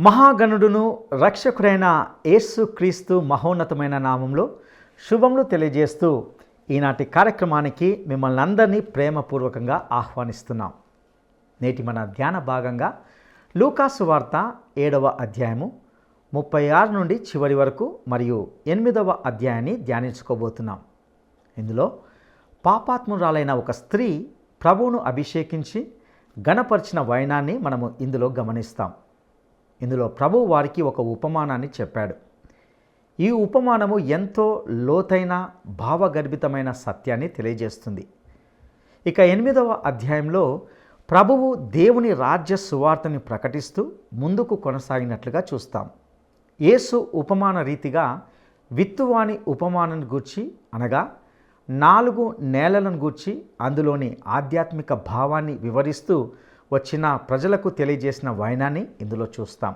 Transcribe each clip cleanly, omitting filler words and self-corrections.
మహాగణుడును రక్షకుడైన యేసుక్రీస్తు మహోన్నతమైన నామంలో శుభములు తెలియజేస్తూ ఈనాటి కార్యక్రమానికి మిమ్మల్ని అందరినీ ప్రేమపూర్వకంగా ఆహ్వానిస్తున్నాం. నేటి మన ధ్యాన భాగంగా లూకాసు వార్త 7వ అధ్యాయము 36 నుండి చివరి వరకు మరియు 8వ అధ్యాయాన్ని ధ్యానించుకోబోతున్నాం. ఇందులో పాపాత్మురాలైన ఒక స్త్రీ ప్రభువును అభిషేకించి ఘనపరిచిన వైనాన్ని మనము ఇందులో గమనిస్తాం. ఇందులో ప్రభువు వారికి ఒక ఉపమానాన్ని చెప్పాడు. ఈ ఉపమానము ఎంతో లోతైన భావగర్భితమైన సత్యాన్ని తెలియజేస్తుంది. ఇక 8వ అధ్యాయంలో ప్రభువు దేవుని రాజ్య సువార్తని ప్రకటిస్తూ ముందుకు కొనసాగినట్లుగా చూస్తాం. యేసు ఉపమాన రీతిగా విత్తువాని ఉపమానాన్ని గూర్చి అనగా 4 నేలలను గూర్చి అందులోని ఆధ్యాత్మిక భావాన్ని వివరిస్తూ వచ్చిన ప్రజలకు తెలియజేసిన వైనాన్ని ఇందులో చూస్తాం.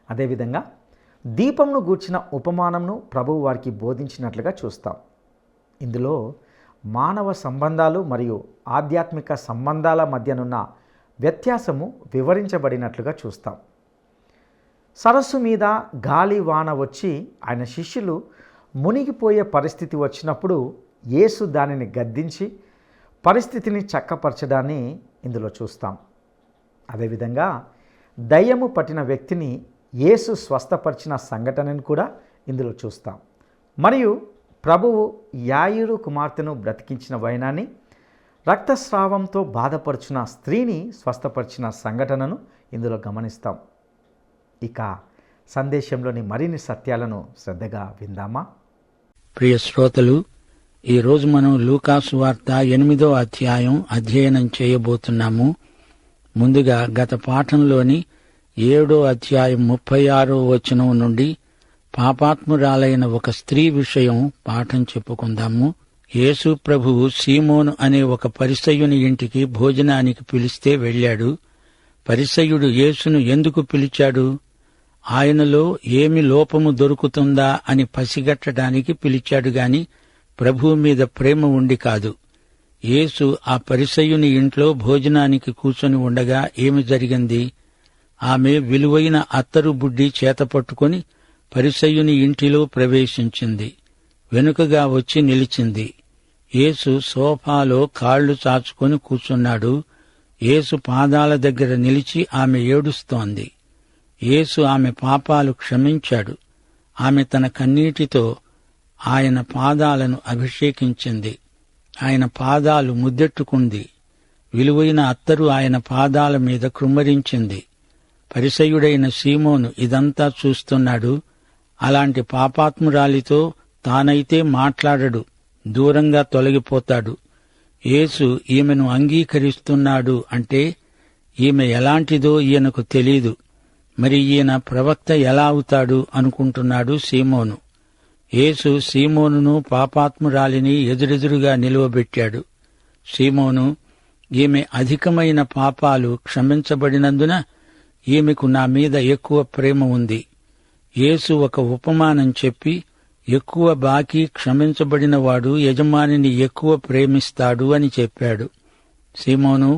అదేవిధంగా దీపంను గూర్చిన ఉపమానంను ప్రభువు వారికి బోధించినట్లుగా చూస్తాం. ఇందులో మానవ సంబంధాలు మరియు ఆధ్యాత్మిక సంబంధాల మధ్యనున్న వ్యత్యాసము వివరించబడినట్లుగా చూస్తాం. సరస్సు మీద గాలి వాన వచ్చి ఆయన శిష్యులు మునిగిపోయే పరిస్థితి వచ్చినప్పుడు యేసు దానిని గద్దించి పరిస్థితిని చక్కపరచడాన్ని ఇందులో చూస్తాం. అదేవిధంగా దయ్యము పట్టిన వ్యక్తిని యేసు స్వస్థపరిచిన సంఘటనను కూడా ఇందులో చూస్తాం. మరియు ప్రభువు యాయిరు కుమార్తెను బ్రతికించిన వైనాన్ని, రక్తస్రావంతో బాధపరుచిన స్త్రీని స్వస్థపరిచిన సంఘటనను ఇందులో గమనిస్తాం. ఇక సందేశంలోని మరిన్ని సత్యాలను శ్రద్ధగా విందామా? ప్రియ శ్రోతలు, ఈరోజు మనం లూకాసు వార్త 8వ అధ్యాయం అధ్యయనం చేయబోతున్నాము. ముందుగా గత పాఠంలోని 7వ అధ్యాయం 36వ వచనం నుండి పాపాత్మురాలైన ఒక స్త్రీ విషయం పాఠం చెప్పుకుందాము. యేసు ప్రభువు సీమోను అనే ఒక పరిసయ్యుని ఇంటికి భోజనానికి పిలిస్తే వెళ్ళాడు. పరిసయ్యుడు యేసును ఎందుకు పిలిచాడు? ఆయనలో ఏమి లోపము దొరుకుతుందా అని పసిగట్టడానికి పిలిచాడు గాని ప్రభువు మీద ప్రేమ ఉండి కాదు. యేసు ఆ పరిసయ్యుని ఇంట్లో భోజనానికి కూర్చొని ఉండగా ఏమి జరిగింది? ఆమె విలువైన అత్తరు బుడ్డి చేతపట్టుకుని పరిసయ్యుని ఇంటిలో ప్రవేశించింది. వెనుకగా వచ్చి నిలిచింది. యేసు సోఫాలో కాళ్లు చాచుకొని కూర్చున్నాడు. యేసు పాదాల దగ్గర నిలిచి ఆమె ఏడుస్తోంది. యేసు ఆమె పాపాలు క్షమించాడు. ఆమె తన కన్నీటితో ఆయన పాదాలను అభిషేకించింది. ఆయన పాదాలు ముద్దెట్టుకుంది. విలువైన అత్తరు ఆయన పాదాల మీద కృమ్మరించింది. పరిసయ్యుడైన సీమోను ఇదంతా చూస్తున్నాడు. అలాంటి పాపాత్మురాలితో తానైతే మాట్లాడడు, దూరంగా తొలగిపోతాడు. యేసు ఈమెను అంగీకరిస్తున్నాడు అంటే ఈమె ఎలాంటిదో ఈయనకు తెలీదు. మరి ఈయన ప్రవక్త ఎలా అవుతాడు అనుకుంటున్నాడు సీమోను. యేసు సీమోనును పాపాత్మురాలిని ఎదురెదురుగా నిలువబెట్టాడు. సీమోను, ఈమె అధికమైన పాపాలు క్షమించబడినందున ఈమెకు నా మీద ఎక్కువ ప్రేమ ఉంది. యేసు ఒక ఉపమానం చెప్పి ఎక్కువ బాకీ క్షమించబడినవాడు యజమానిని ఎక్కువ ప్రేమిస్తాడు అని చెప్పాడు. సీమోను,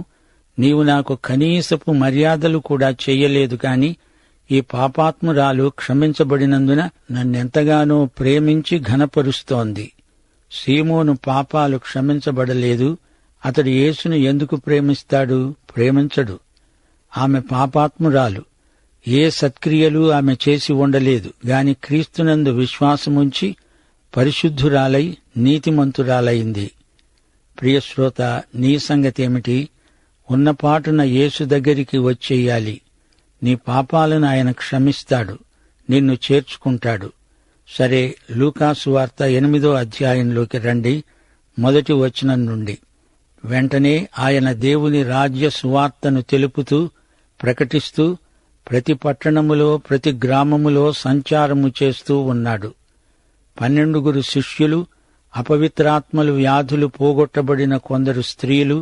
నీవు నాకు కనీసపు మర్యాదలు కూడా చెయ్యలేదు కాని ఈ పాపాత్మురాలు క్షమించబడినందున నన్నెంతగానో ప్రేమించి ఘనపరుస్తోంది. సీమోను పాపాలు క్షమించబడలేదు. అతడు యేసును ఎందుకు ప్రేమిస్తాడు? ప్రేమించడు. ఆమె పాపాత్మురాలు. ఏ సత్క్రియలు ఆమె చేసి ఉండలేదు గాని క్రీస్తునందు విశ్వాసముంచి పరిశుద్ధురాలై నీతిమంతురాలైంది. ప్రియశ్రోత, నీ సంగతేమిటి? ఉన్నపాటున యేసు దగ్గరికి వచ్చేయాలి. నీ పాపాలను ఆయన క్షమిస్తాడు, నిన్ను చేర్చుకుంటాడు. సరే, లూకాసు వార్త 8వ అధ్యాయంలోకి రండి. 1వ వచనం నుండి. వెంటనే ఆయన దేవుని రాజ్య సువార్తను తెలుపుతూ ప్రకటిస్తూ ప్రతి పట్టణములో ప్రతి గ్రామములో సంచారము చేస్తూ ఉన్నాడు. 12 శిష్యులు, అపవిత్రాత్మలు వ్యాధులు పోగొట్టబడిన కొందరు స్త్రీలు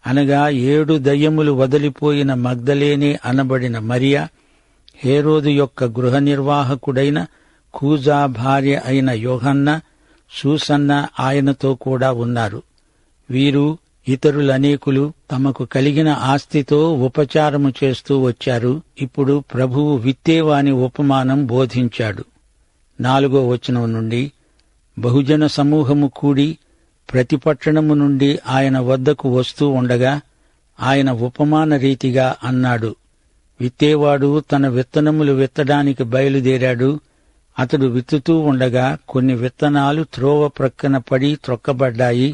అనగా 7 దయ్యములు వదిలిపోయిన మగ్దలేనే అనబడిన మరియా, హేరోదు యొక్క గృహ నిర్వాహకుడైన కూజా భార్య అయిన యోహన్న, సూసన్న ఆయనతో కూడా ఉన్నారు. వీరు ఇతరులనేకులు తమకు కలిగిన ఆస్తితో ఉపచారము చేస్తూ వచ్చారు. ఇప్పుడు ప్రభువు విత్తేవాని ఉపమానం బోధించాడు. 4వ వచనం నుండి, బహుజన సమూహము కూడి ప్రతి పట్టణము నుండి ఆయన వద్దకు వస్తూ ఉండగా ఆయన ఉపమాన రీతిగా అన్నాడు. విత్తేవాడు తన విత్తనములు విత్తడానికి బయలుదేరాడు. అతడు విత్తుతూ ఉండగా కొన్ని విత్తనాలు త్రోవ ప్రక్కన పడి త్రొక్కబడ్డాయి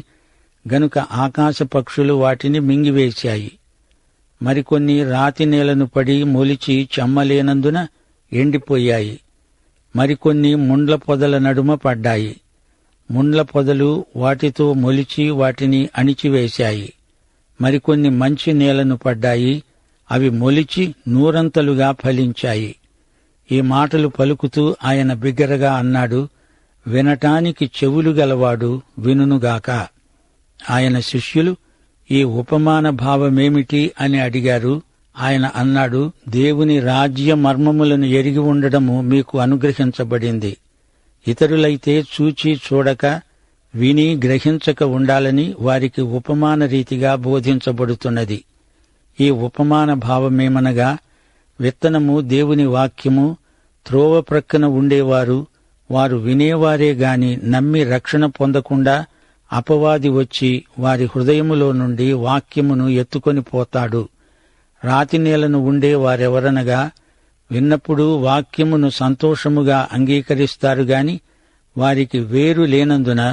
గనుక ఆకాశ పక్షులు వాటిని మింగివేశాయి. మరికొన్ని రాతి నేలను పడి మొలిచి చెమ్మలేనందున ఎండిపోయాయి. మరికొన్ని ముండ్ల పొదల నడుమ పడ్డాయి. ముండ్ల పొదలు వాటితో మొలిచి వాటిని అణిచివేశాయి. మరికొన్ని మంచి నేలను పడ్డాయి. అవి మొలిచి నూరంతలుగా ఫలించాయి. ఈ మాటలు పలుకుతూ ఆయన బిగ్గరగా అన్నాడు, వినటానికి చెవులు గలవాడు వినుగాక. ఆయన శిష్యులు ఈ ఉపమాన భావమేమిటి అని అడిగారు. ఆయన అన్నాడు, దేవుని రాజ్య మర్మములను ఎరిగి ఉండడము మీకు అనుగ్రహించబడింది. ఇతరులైతే చూచి చూడక, విని గ్రహించక ఉండాలని వారికి ఉపమాన రీతిగా బోధించబడుతున్నది. ఈ ఉపమాన భావమేమనగా, విత్తనము దేవుని వాక్యము, త్రోవ ప్రక్కన ఉండేవారు, వారు వినేవారే గాని నమ్మి రక్షణ పొందకుండా అపవాది వచ్చి వారి హృదయములో నుండి వాక్యమును ఎత్తుకొని పోతాడు. రాతి నేలను ఉండే వారెవరనగా, విన్నప్పుడు వాక్యమును సంతోషముగా అంగీకరిస్తారు గాని వారికి వేరు లేనందున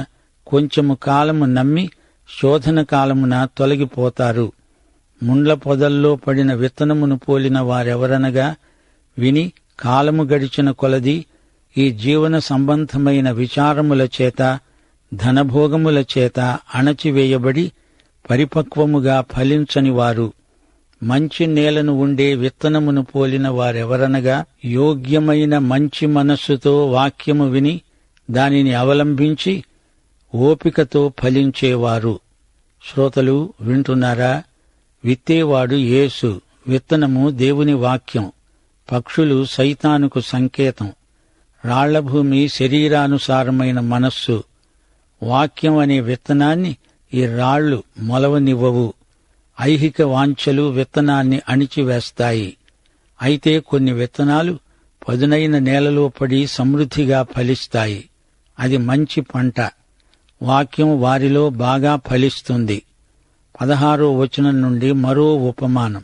కొంచెము కాలము నమ్మి శోధన కాలమున తొలగిపోతారు. ముండ్ల పొదల్లో పడిన విత్తనమును పోలిన వారెవరనగా, విని కాలము గడిచిన కొలది ఈ జీవన సంబంధమైన విచారముల చేత, ధనభోగముల చేత అణచివేయబడి పరిపక్వముగా ఫలించని వారు. మంచి నేలను ఉండే విత్తనమును పోలిన వారెవరనగా, యోగ్యమైన మంచి మనస్సుతో వాక్యము విని దానిని అవలంబించి ఓపికతో ఫలించేవారు. శ్రోతలు వింటున్నారా? విత్తేవాడు యేసు, విత్తనము దేవుని వాక్యం, పక్షులు సైతానుకు సంకేతం, రాళ్లభూమి శరీరానుసారమైన మనస్సు. వాక్యం అనే విత్తనాన్ని ఈ రాళ్లు మొలవనివ్వవు. ఐహిక వాంఛలు విత్తనాన్ని అణిచివేస్తాయి. అయితే కొన్ని విత్తనాలు పదునైన నేలలో పడి సమృద్ధిగా ఫలిస్తాయి. అది మంచి పంట. వాక్యం వారిలో బాగా ఫలిస్తుంది. 16వ వచనం నుండి మరో ఉపమానం.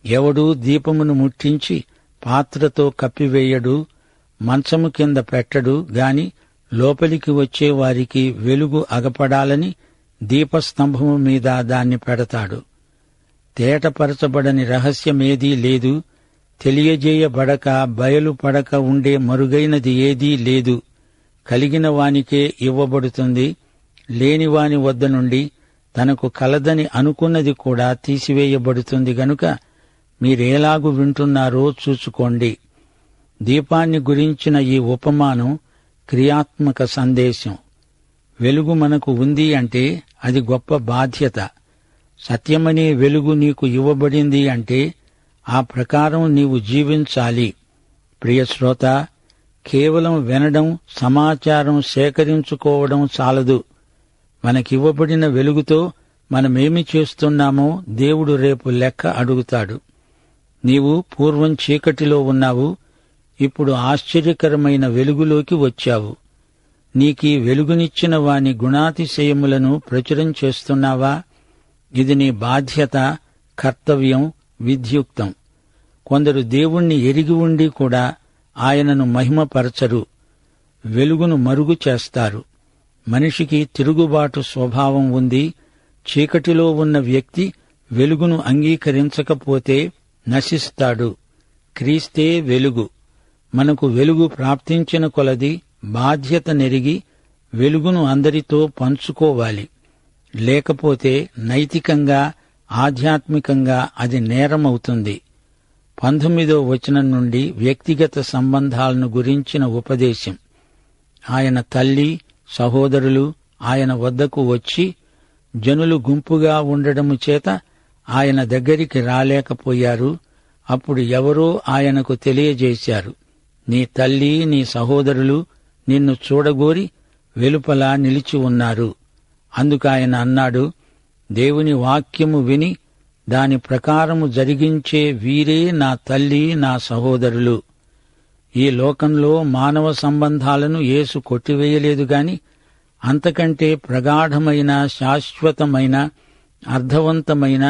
ఎవడూ దీపమును ముట్టించి పాత్రతో కప్పివేయడు, మంచము కింద పెట్టడు గాని లోపలికి వచ్చే వారికి వెలుగు అగపడాలని దీపస్తంభము మీద దాన్ని పెడతాడు. తేటపరచబడని రహస్యమేదీ లేదు, తెలియజేయబడక బయలుపడక ఉండే మరుగైనది ఏదీ లేదు. కలిగిన వానికే ఇవ్వబడుతుంది, లేనివాని వద్ద నుండి తనకు కలదని అనుకున్నది కూడా తీసివేయబడుతుంది గనుక మీరేలాగు వింటున్నారో చూచుకోండి. దీపాన్ని గురించిన ఈ ఉపమానం క్రియాత్మక సందేశం. వెలుగు మనకు ఉంది అంటే అది గొప్ప బాధ్యత. సత్యమనే వెలుగు నీకు ఇవ్వబడింది అంటే ఆ ప్రకారం నీవు జీవించాలి. ప్రియశ్రోత, కేవలం వినడం, సమాచారం సేకరించుకోవడం చాలదు. మనకివ్వబడిన వెలుగుతో మనమేమి చేస్తున్నామో దేవుడు రేపు లెక్క అడుగుతాడు. నీవు పూర్వం చీకటిలో ఉన్నావు, ఇప్పుడు ఆశ్చర్యకరమైన వెలుగులోకి వచ్చావు. నీకీ వెలుగునిచ్చిన వాని గుణాతిశయములను ప్రచురం చేస్తున్నావా? ఇది నీ బాధ్యత, కర్తవ్యం, విధ్యుక్తం. కొందరు దేవుణ్ణి ఎరిగి ఉండి కూడా ఆయనను మహిమపరచరు, వెలుగును మరుగు చేస్తారు. మనిషికి తిరుగుబాటు స్వభావం ఉంది. చీకటిలో ఉన్న వ్యక్తి వెలుగును అంగీకరించకపోతే నశిస్తాడు. క్రీస్తే వెలుగు. మనకు వెలుగు ప్రాప్తించిన కొలది బాధ్యత నెరిగి వెలుగును అందరితో పంచుకోవాలి. లేకపోతే నైతికంగా, ఆధ్యాత్మికంగా అది నేరమవుతుంది. 19వ వచనం నుండి వ్యక్తిగత సంబంధాలను గురించిన ఉపదేశం. ఆయన తల్లి, సహోదరులు ఆయన వద్దకు వచ్చి జనులు గుంపుగా ఉండడము చేత ఆయన దగ్గరికి రాలేకపోయారు. అప్పుడు ఎవరో ఆయనకు తెలియజేశారు, నీ తల్లి, నీ సహోదరులు నిన్ను చూడగోరి వెలుపల నిలిచి ఉన్నారు. అందుకాయన అన్నాడు, దేవుని వాక్యము విని దాని ప్రకారము జరిగించే వీరే నా తల్లి, నా సహోదరులు. ఈ లోకంలో మానవ సంబంధాలను యేసు కొట్టివేయలేదు గాని అంతకంటే ప్రగాఢమైన, శాశ్వతమైన, అర్థవంతమైన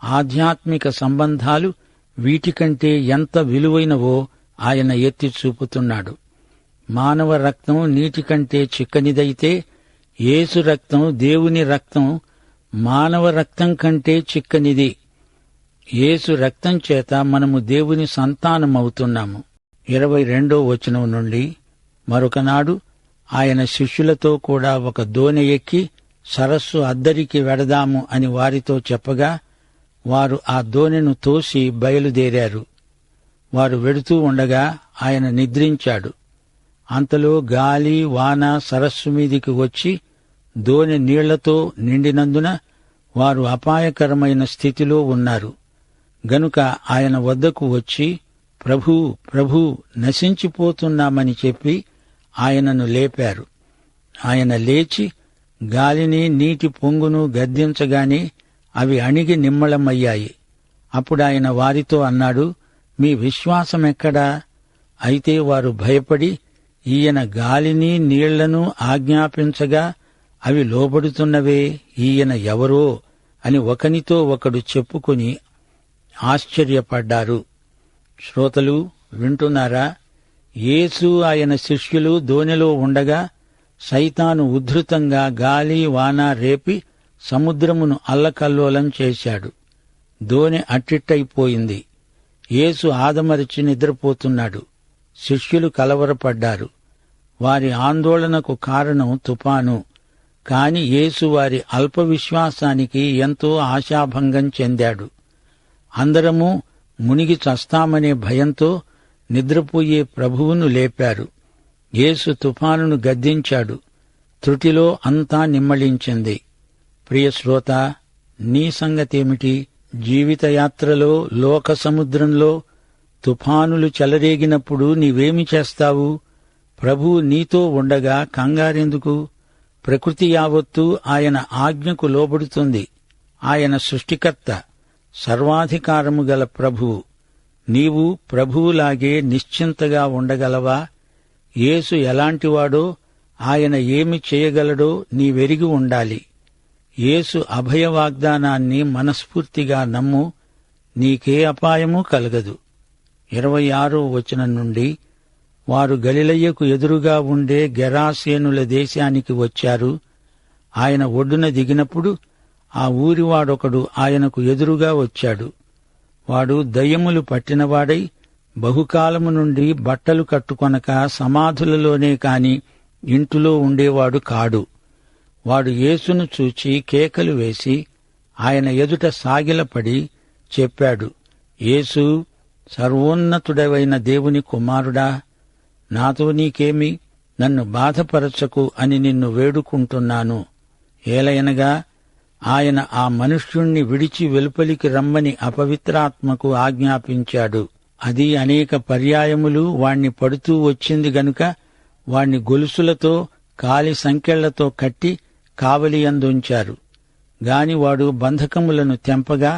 ఆధ్యాత్మిక సంబంధాలు వీటికంటే ఎంత విలువైనవో ఆయన ఎత్తి చూపుతున్నాడు. మానవ రక్తం నీటి కంటే చిక్కనిదైతే యేసు రక్తం, దేవుని రక్తం మానవ రక్తం కంటే చిక్కనిది. యేసు రక్తం చేత మనము దేవుని సంతానమవుతున్నాము. 22వ వచనం నుండి, మరొకనాడు ఆయన శిష్యులతో కూడా ఒక దోణి ఎక్కి సరస్సు అద్దరికి వెడదాము అని వారితో చెప్పగా వారు ఆ దోణెను తోసి బయలుదేరారు. వారు వెడుతూ ఉండగా ఆయన నిద్రించాడు. అంతలో గాలి, వాన సరస్సు మీదికి వచ్చి దోణి నీళ్లతో నిండినందున వారు అపాయకరమైన స్థితిలో ఉన్నారు. గనుక ఆయన వద్దకు వచ్చి, ప్రభూ, ప్రభూ, నశించిపోతున్నామని చెప్పి ఆయనను లేపారు. ఆయన లేచి గాలిని, నీటి పొంగును గద్దించగానే అవి అణిగి నిమ్మళమయ్యాయి. అప్పుడాయన వారితో అన్నాడు, మీ విశ్వాసమెక్కడా? అయితే వారు భయపడి, ఈయన గాలిని నీళ్లను ఆజ్ఞాపించగా అవి లోబడుతున్నవే, ఈయన ఎవరో అని ఒకనితో ఒకడు చెప్పుకుని ఆశ్చర్యపడ్డారు. శ్రోతలు వింటున్నారా? యేసు ఆయన శిష్యులు దోణిలో ఉండగా సైతాను ఉద్ధృతంగా గాలి, వాన రేపి సముద్రమును అల్లకల్లోలం చేశాడు. దోణి అట్టిట్టయిపోయింది. యేసు ఆదమరచి నిద్రపోతున్నాడు. శిష్యులు కలవరపడ్డారు. వారి ఆందోళనకు కారణం తుఫాను. కాని యేసు వారి అల్ప విశ్వాసానికి ఎంతో ఆశాభంగం చెందాడు. అందరము మునిగి చస్తామనే భయంతో నిద్రపోయే ప్రభువును లేపారు. యేసు తుఫానును గద్దించాడు. త్రుటిలో అంతా నిమ్మళించింది. ప్రియశ్రోత, నీ సంగతేమిటి? జీవితయాత్రలో, లోక సముద్రంలో తుఫానులు చెలరేగినప్పుడు నీవేమి చేస్తావు? ప్రభువు నీతో ఉండగా కంగారెందుకు? ప్రకృతి యావత్తూ ఆయన ఆజ్ఞకు లోబడుతుంది. ఆయన సృష్టికర్త, సర్వాధికారము గల ప్రభువు. నీవు ప్రభువులాగే నిశ్చింతగా ఉండగలవా? యేసు ఎలాంటివాడో, ఆయన ఏమి చేయగలడో నీవెరిగి ఉండాలి. యేసు అభయ వాగ్దానాన్ని మనస్ఫూర్తిగా నమ్ము, నీకే అపాయము కలగదు. 26వ వచనం నుండి, వారు గలిలయ్యకు ఎదురుగా ఉండే గెరాసేనుల దేశానికి వచ్చారు. ఆయన ఒడ్డున దిగినప్పుడు ఆ ఊరివాడొకడు ఆయనకు ఎదురుగా వచ్చాడు. వాడు దయ్యములు పట్టినవాడై బహుకాలము నుండి బట్టలు కట్టుకొనక సమాధులలోనే కాని ఇంటిలో ఉండేవాడు కాడు. వాడు యేసును చూచి కేకలు వేసి ఆయన ఎదుట సాగిలపడి చెప్పాడు, యేసు, సర్వోన్నతుడవైన దేవుని కుమారుడా, నాతో నీకేమి? నన్ను బాధపరచకు అని నిన్ను వేడుకుంటున్నాను. ఏలయనగా ఆయన ఆ మనుష్యుణ్ణి విడిచి వెలుపలికి రమ్మని అపవిత్రాత్మకు ఆజ్ఞాపించాడు. అది అనేక పర్యాయములు వాణ్ణి పడుతూ వచ్చింది గనుక వాణ్ణి గొలుసులతో, కాలి సంకెళ్లతో కట్టి కావలియందుంచారు. గాని వాడు బంధకములను తెంపగా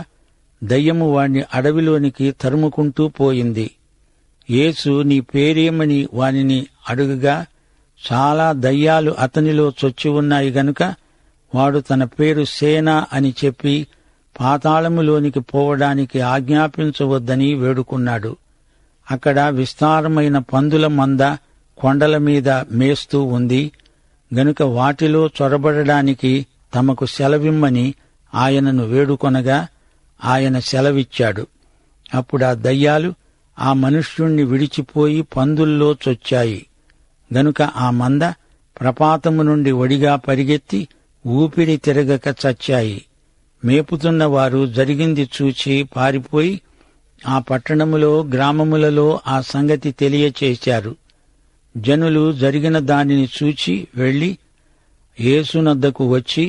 దయ్యము వాణ్ణి అడవిలోనికి తరుముకుంటూ పోయింది. యేసు నీ పేరేమని వానిని అడుగగా చాలా దయ్యాలు అతనిలో చొచ్చి ఉన్నాయి గనుక వాడు తన పేరు సేన అని చెప్పి పాతాళములోనికి పోవడానికి ఆజ్ఞాపించవద్దని వేడుకున్నాడు. అక్కడ విస్తారమైన పందుల మంద కొండల మీద మేస్తూ ఉంది గనుక వాటిలో చొరబడడానికి తమకు సెలవిమ్మని ఆయనను వేడుకొనగా ఆయన సెలవిచ్చాడు. అప్పుడా దయ్యాలు ఆ మనుష్యుణ్ణి విడిచిపోయి పందుల్లో చొచ్చాయి. గనుక ఆ మంద ప్రపాతము నుండి ఒడిగా పరిగెత్తి ఊపిరి తిరగక చచ్చాయి. మేపుతున్న వారు జరిగింది చూచి పారిపోయి ఆ పట్టణములో, గ్రామములలో ఆ సంగతి తెలియచేశారు. జనులు జరిగిన దానిని చూచి వెళ్లి యేసునద్దకు వచ్చి,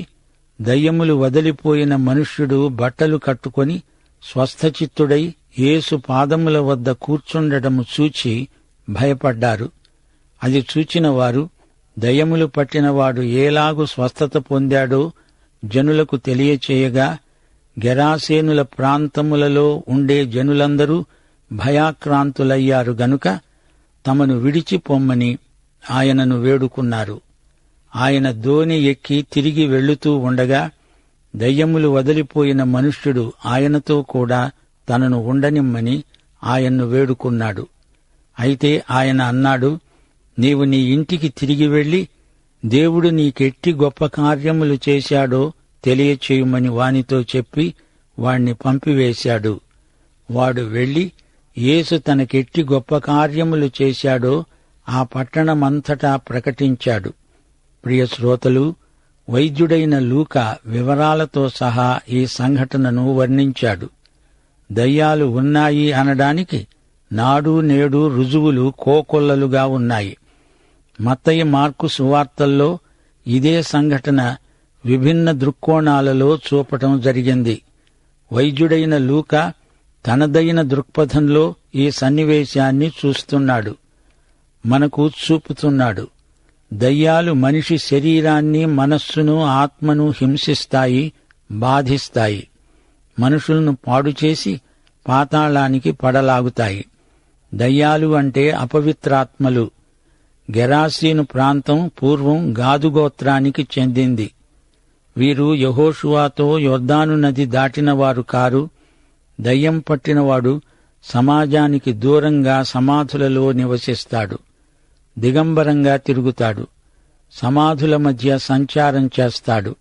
దయ్యములు వదిలిపోయిన మనుష్యుడు బట్టలు కట్టుకొని స్వస్థచిత్తుడై యేసు పాదముల వద్ద కూర్చుండటము చూచి భయపడ్డారు. అది చూచిన వారు దయ్యములు పట్టినవాడు ఏలాగు స్వస్థత పొందాడో, జనులకు తెలియచేయగా, గెరాసేనుల ప్రాంతములలో ఉండే జనులందరూ భయాక్రాంతులయ్యారు గనుక తమను విడిచి పొమ్మని ఆయనను వేడుకున్నారు. ఆయన దోణి ఎక్కి తిరిగి వెళ్లుతూ ఉండగా దయ్యములు వదిలిపోయిన మనుష్యుడు ఆయనతో కూడా తనను ఉండనిమ్మని ఆయన్ను వేడుకున్నాడు. అయితే ఆయన అన్నాడు, నీవు నీ ఇంటికి తిరిగి వెళ్లి దేవుడు నీకెట్టి గొప్ప కార్యములు చేశాడో తెలియచేయుమని వానితో చెప్పి వాణ్ణి పంపివేశాడు. వాడు వెళ్లి యేసు తనకెట్టి గొప్ప కార్యములు చేశాడో ఆ పట్టణమంతటా ప్రకటించాడు. ప్రియ శ్రోతలు, వైద్యుడైన లూకా వివరాలతో సహా ఈ సంఘటనను వర్ణించాడు. దయ్యాలు ఉన్నాయి అనడానికి నాడు నేడు రుజువులు కోకొల్లలుగా ఉన్నాయి. మత్తయి, మార్కు సువార్తల్లో ఇదే సంఘటన విభిన్న దృక్కోణాలలో చూపటం జరిగింది. వైద్యుడైన లూకా తనదైన దృక్పథంలో ఈ సన్నివేశాన్ని చూస్తున్నాడు, మనకు చూపుతున్నాడు. దయ్యాలు మనిషి శరీరాన్ని, మనస్సును, ఆత్మను హింసిస్తాయి, బాధిస్తాయి. మనుషులను పాడుచేసి పాతాళానికి పడలాగుతాయి. దయ్యాలు అంటే అపవిత్రాత్మలు. గెరాసీను ప్రాంతం పూర్వం గాదు గోత్రానికి చెందింది. వీరు యెహోషువతో యొర్దాను నది దాటినవారు కారు. దయ్యం పట్టినవాడు సమాజానికి దూరంగా సమాధులలో నివసిస్తాడు. దిగంబరంగా తిరుగుతాడు. సమాధుల మధ్య సంచారం చేస్తాడు.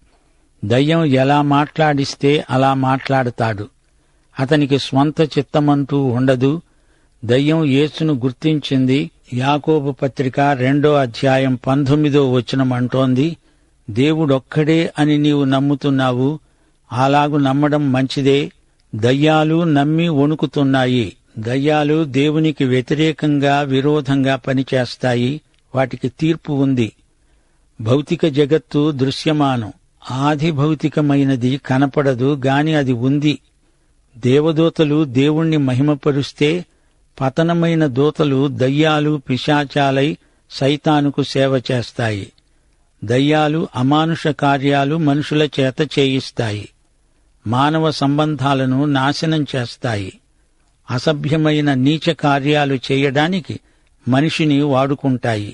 దయ్యం ఎలా మాట్లాడిస్తే అలా మాట్లాడతాడు. అతనికి స్వంత చిత్తమంటూ ఉండదు. దయ్యం యేసును గుర్తించింది. యాకోబు పత్రిక 2:19 అంటోంది, దేవుడొక్కడే అని నీవు నమ్ముతున్నావు, అలాగు నమ్మడం మంచిదే. దయ్యాలు నమ్మి వణుకుతున్నాయి. దయ్యాలు దేవునికి వ్యతిరేకంగా, విరోధంగా పనిచేస్తాయి. వాటికి తీర్పు ఉంది. భౌతిక జగత్తు దృశ్యమానం. ఆది భౌతికమైనది కనపడదు గాని అది ఉంది. దేవదూతలు దేవుణ్ణి మహిమపరుస్తే పతనమైన దూతలు దయ్యాలు పిశాచాలై సైతానుకు సేవ చేస్తాయి. దయ్యాలు అమానుష కార్యాలు మనుషుల చేత చేయిస్తాయి. మానవ సంబంధాలను నాశనం చేస్తాయి. అసభ్యమైన నీచ కార్యాలు చేయడానికి మనిషిని వాడుకుంటాయి.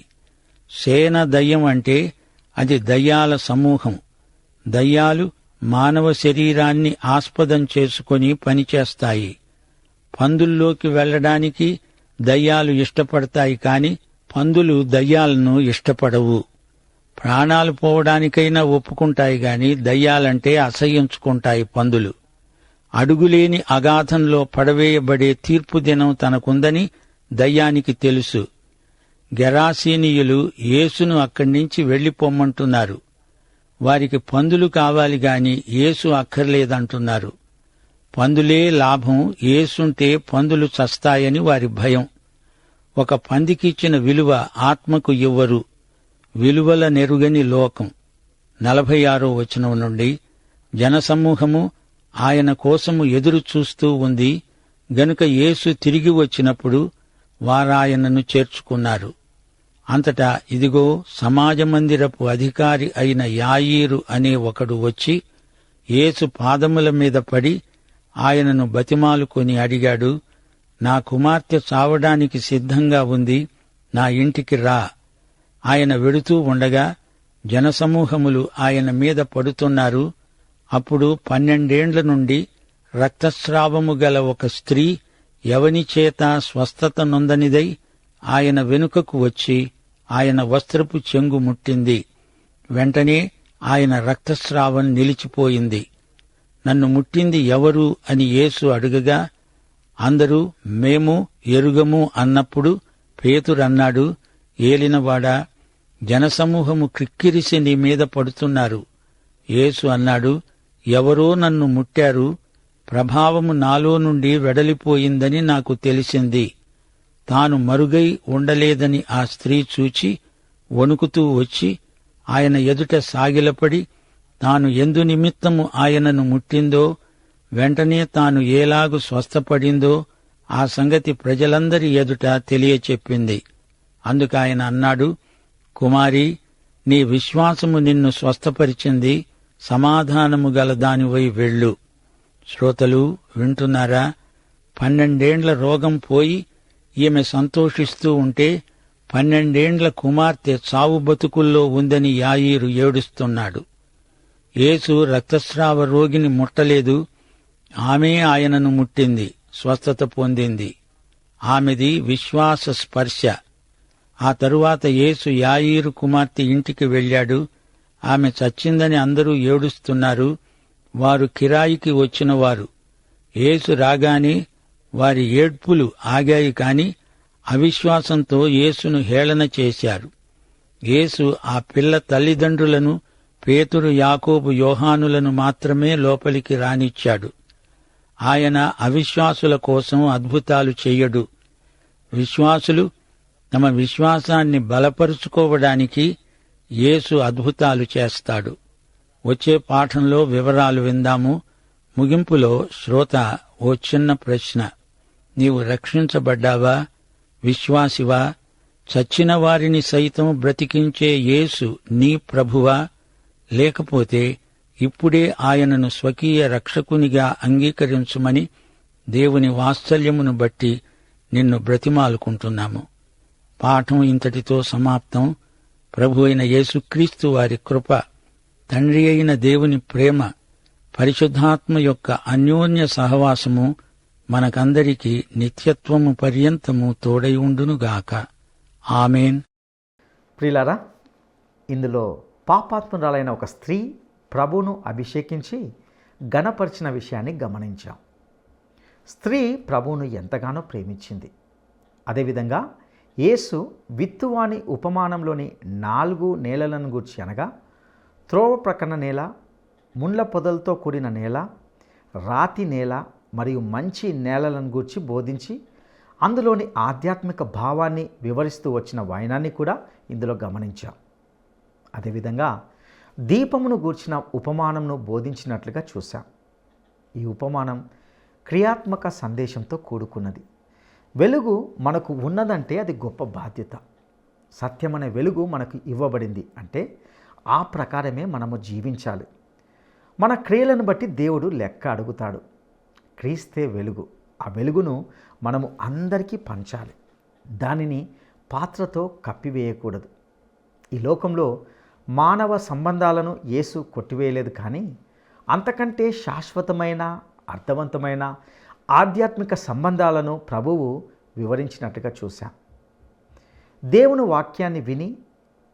సేన దయ్యం అంటే అది దయ్యాల సమూహం. దయ్యాలు మానవ శరీరాన్ని ఆస్పదం చేసుకుని పనిచేస్తాయి. పందుల్లోకి వెళ్లడానికి దయ్యాలు ఇష్టపడతాయి కాని పందులు దయ్యాలను ఇష్టపడవు. ప్రాణాలు పోవడానికైనా ఒప్పుకుంటాయి గాని దయ్యాలంటే అసహ్యించుకుంటాయి పందులు. అడుగులేని అగాధంలో పడవేయబడే తీర్పు దినం తనకుందని దయ్యానికి తెలుసు. గెరాసీనీయులు యేసును అక్కడి నుంచి వెళ్లిపోమ్మంటున్నారు. వారికి పందులు కావాలి గాని యేసు అక్కర్లేదంటున్నారు. పందులే లాభం, యేసుంటే పందులు చస్తాయని వారి భయం. ఒక పందికిచ్చిన విలువ ఆత్మకు ఇవ్వరు. విలువల నెరుగని లోకం. 46 నుండి జనసమూహము ఆయన కోసము ఎదురు చూస్తూ ఉంది గనుక యేసు తిరిగి వచ్చినప్పుడు వారాయనను చేర్చుకున్నారు. అంతటా ఇదిగో సమాజమందిరపు అధికారి అయిన యాయీరు అనే ఒకడు వచ్చి యేసు పాదముల మీద పడి ఆయనను బతిమాలుకొని అడిగాడు, నా కుమార్తె చావడానికి సిద్ధంగా ఉంది, నా ఇంటికి రా. ఆయన వెడుతూ ఉండగా జనసమూహములు ఆయన మీద పడుతున్నారు. అప్పుడు 12 నుండి రక్తస్రావము గల ఒక స్త్రీ ఎవనిచేత స్వస్థత నొందనిదై ఆయన వెనుకకు వచ్చి ఆయన వస్త్రపు చెంగు ముట్టింది. వెంటనే ఆయన రక్తస్రావం నిలిచిపోయింది. నన్ను ముట్టింది ఎవరు అని యేసు అడుగగా అందరూ మేము ఎరుగము అన్నప్పుడు పేతురన్నాడు, ఏలినవాడా, జనసమూహము క్రిక్కిరిసి నీ మీద పడుతున్నారు. యేసు అన్నాడు, ఎవరో నన్ను ముట్టారు, ప్రభావము నాలో నుండి వెడలిపోయిందని నాకు తెలిసింది. తాను మరుగై ఉండలేదని ఆ స్త్రీ చూచి వణుకుతూ వచ్చి ఆయన ఎదుట సాగిలపడి తాను ఎందు నిమిత్తము ఆయనను ముట్టిందో, వెంటనే తాను ఏలాగు స్వస్థపడిందో ఆ సంగతి ప్రజలందరి ఎదుట తెలియచెప్పింది. అందుకాయన అన్నాడు, కుమారీ, నీ విశ్వాసము నిన్ను స్వస్థపరిచింది, సమాధానము గల దానివై వెళ్ళు. శ్రోతలు వింటున్నారా? 12 రోగం పోయి ఈమె సంతోషిస్తూ ఉంటే 12 కుమార్తె చావు బతుకుల్లో ఉందని యాయీరు ఏడుస్తున్నాడు. యేసు రక్తస్రావ రోగిని ముట్టలేదు, ఆమె ఆయనను ముట్టింది, స్వస్థత పొందింది. ఆమెది విశ్వాస స్పర్శ. ఆ తరువాత యేసు యాయీరు కుమార్తె ఇంటికి వెళ్ళాడు. ఆమె చచ్చిందని అందరూ ఏడుస్తున్నారు. వారు కిరాయికి వచ్చినవారు. యేసు రాగానే వారి ఏడ్పులు ఆగాయి కాని అవిశ్వాసంతో యేసును హేళన చేశారు. యేసు ఆ పిల్ల తల్లిదండ్రులను, పేతురు, యాకోబు, యోహానులను మాత్రమే లోపలికి రానిచ్చాడు. ఆయన అవిశ్వాసుల కోసం అద్భుతాలు చెయ్యడు. విశ్వాసులు తమ విశ్వాసాన్ని బలపరుచుకోవడానికి యేసు అద్భుతాలు చేస్తాడు. వచ్చే పాఠంలో వివరాలు విందాము. ముగింపులో శ్రోత ఓ చిన్న ప్రశ్న: నీవు రక్షించబడ్డావా? విశ్వాసివా? చచ్చిన వారిని సైతం బ్రతికించే యేసు నీ ప్రభువా? లేకపోతే ఇప్పుడే ఆయనను స్వకీయ రక్షకునిగా అంగీకరించుమని దేవుని వాత్సల్యమును బట్టి నిన్ను బ్రతిమాలుకుంటున్నాము. పాఠం ఇంతటితో సమాప్తం. ప్రభు అయిన యేసుక్రీస్తు వారి కృప, తండ్రి అయిన దేవుని ప్రేమ, పరిశుద్ధాత్మ యొక్క అన్యోన్య సహవాసము మనకందరికీ నిత్యత్వము పర్యంతము తోడై ఉండునుగాక. ఆమేన్. ప్రియులారా, ఇందులో పాపాత్మురాలైన ఒక స్త్రీ ప్రభువును అభిషేకించి ఘనపరిచిన విషయాన్ని గమనించాం. స్త్రీ ప్రభువును ఎంతగానో ప్రేమించింది. అదేవిధంగా యేసు విత్తువాని ఉపమానంలోని 4 నేలలను గూర్చి అనగా త్రోవ ప్రక్కన నేల, ముండ్ల పొదలతో కూడిన నేల, రాతి నేల మరియు మంచి నేలలను గూర్చి బోధించి అందులోని ఆధ్యాత్మిక భావాన్ని వివరిస్తూ వచ్చిన వైనాన్ని కూడా ఇందులో గమనించాం. అదేవిధంగా దీపమును గూర్చిన ఉపమానంను బోధించినట్లుగా చూశాం. ఈ ఉపమానం క్రియాత్మక సందేశంతో కూడుకున్నది. వెలుగు మనకు ఉన్నదంటే అది గొప్ప బాధ్యత. సత్యమనే వెలుగు మనకు ఇవ్వబడింది అంటే ఆ ప్రకారమే మనము జీవించాలి. మన క్రియలను బట్టి దేవుడు లెక్క అడుగుతాడు. క్రీస్తే వెలుగు. ఆ వెలుగును మనము అందరికీ పంచాలి. దానిని పాత్రతో కప్పివేయకూడదు. ఈ లోకంలో మానవ సంబంధాలను యేసు కొట్టివేయలేదు, కానీ అంతకంటే శాశ్వతమైన, అర్థవంతమైన ఆధ్యాత్మిక సంబంధాలను ప్రభువు వివరించినట్టుగా చూశాం. దేవుని వాక్యాన్ని విని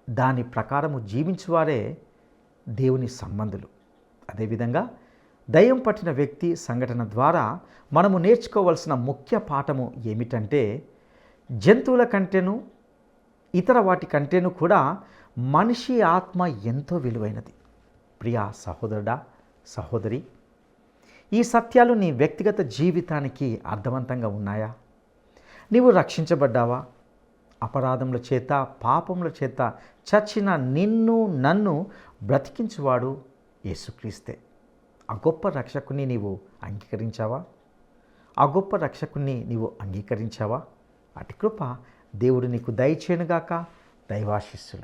దాని ప్రకారము జీవించువారే దేవుని సంబంధులు. అదేవిధంగా దయ్యం పట్టిన వ్యక్తి సంఘటన ద్వారా మనము నేర్చుకోవలసిన ముఖ్య పాఠము ఏమిటంటే, జంతువుల కంటేను ఇతర వాటి కంటేను కూడా మనిషి ఆత్మ ఎంతో విలువైనది. ప్రియా సహోదరుడా, సహోదరి, ఈ సత్యాలు నీ వ్యక్తిగత జీవితానికి అర్థవంతంగా ఉన్నాయా? నీవు రక్షించబడ్డావా? అపరాధముల చేత, పాపముల చేత చచ్చిన నిన్ను, నన్ను బ్రతికించువాడు యేసుక్రీస్తే. ఆ గొప్ప రక్షకుని నీవు అంగీకరించావా? ఆ గొప్ప రక్షకుని నీవు అంగీకరించావా? అటు కృప దేవుడు నీకు దయచేయునుగాక. దైవాశీస్సులు.